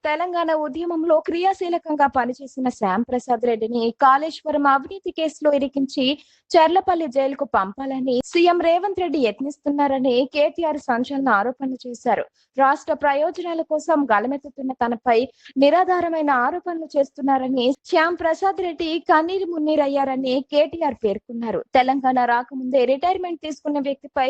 తెలంగాణ ఉద్యమంలో క్రియాశీలకంగా పనిచేసిన శ్యామ్ ప్రసాద్ రెడ్డిని కాళేశ్వరం అవినీతి కేసులో ఇరికించి చెర్లపల్లి జైలుకు పంపాలని సీఎం రేవంత్ రెడ్డి యత్నిస్తున్నారని కేటీఆర్ సంచలన ఆరోపణలు చేశారు. రాష్ట్ర ప్రయోజనాల కోసం గలమెత్తుతున్న తనపై నిరాధారమైన ఆరోపణలు చేస్తున్నారని శ్యామ్ ప్రసాద్ రెడ్డి కన్నీరు మున్నీరయ్యారని కేటీఆర్ పేర్కొన్నారు. తెలంగాణ రాకముందే రిటైర్మెంట్ తీసుకున్న వ్యక్తిపై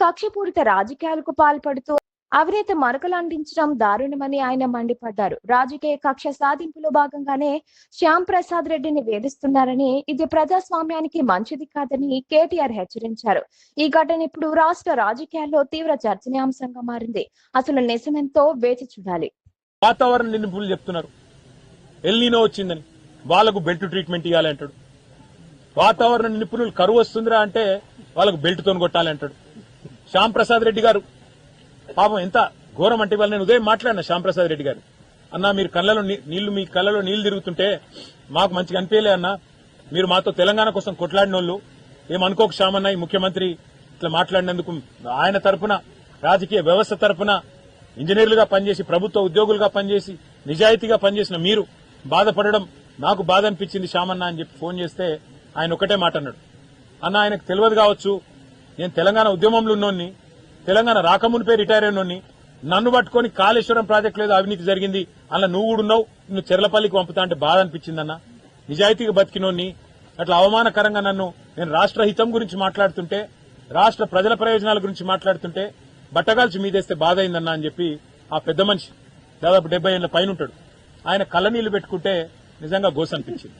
కక్షపూరిత రాజకీయాలకు పాల్పడుతూ అవినీతి మరకలంటించడం దారుణమని ఆయన మండిపడ్డారు. రాజకీయ కక్ష సాధింపులో భాగంగానే శ్యామ్ ప్రసాద్ రెడ్డిని వేధిస్తున్నారని, ఇది ప్రజాస్వామ్యానికి మంచిది కాదని కేటీఆర్ హెచ్చరించారు. ఈ ఘటన ఇప్పుడు రాష్ట్ర రాజకీయాల్లో తీవ్ర చర్చనీయాంశంగా మారింది. అసలు నిజమెంతో వేచి చూడాలి. వాతావరణ నిపుణులు చెప్తున్నారు ఎల్నినో వచ్చిందని, వాళ్లకు బెల్ట్ ట్రీట్మెంట్ ఇవ్వాలి అంటాడు. వాతావరణ నిపుణులు కరువు వస్తుందిరా అంటే వాళ్ళకు బెల్ట్ తోని కొట్టాలి అంటాడు. శ్యామ్ ప్రసాద్ రెడ్డి గారు పాపం ఎంత ఘోరం అంటే వాళ్ళు నేను ఉదయం మాట్లాడిన శ్యామ్ ప్రసాద్ రెడ్డి గారు, అన్నా మీరు మీ కళ్ళలో నీళ్లు తిరుగుతుంటే మాకు మంచిగా అనిపించలే అన్న, మీరు మాతో తెలంగాణ కోసం కొట్లాడిన వాళ్ళు ఏమనుకోక శ్యామ్ అన్న, ఈ ముఖ్యమంత్రి ఇట్లా మాట్లాడినందుకు ఆయన తరపున రాజకీయ వ్యవస్థ తరపున ఇంజనీర్లుగా పనిచేసి ప్రభుత్వ ఉద్యోగులుగా పనిచేసి నిజాయితీగా పనిచేసిన మీరు బాధపడడం నాకు బాధ అనిపించింది శ్యామ్ అన్న అని చెప్పి ఫోన్ చేస్తే ఆయన ఒకటే మాట అన్నాడు, అన్న ఆయనకు తెలియదు కావచ్చు, నేను తెలంగాణ ఉద్యమంలో ఉన్నోన్ని, తెలంగాణ రాకమునిపై రిటైర్ అయినోన్ని, నన్ను పట్టుకుని కాళేశ్వరం ప్రాజెక్టు లేదు అవినీతి జరిగింది అలా నువ్వు కూడా ఉన్నావు, నువ్వు చెర్లపల్లికి పంపుతా అంటే బాధ అనిపించిందన్న, నిజాయితీగా బతికినోన్ని అట్లా అవమానకరంగా నన్ను నేను రాష్ట్ర హితం గురించి మాట్లాడుతుంటే, రాష్ట్ర ప్రజల ప్రయోజనాల గురించి మాట్లాడుతుంటే బట్టగాల్చి మీదేస్తే బాధ అయిందన్న అని చెప్పి ఆ పెద్ద మనిషి దాదాపు 70 ఏళ్ల పైన ఉంటాడు, ఆయన కళ్ళనీళ్లు పెట్టుకుంటే నిజంగా గోస అనిపించింది.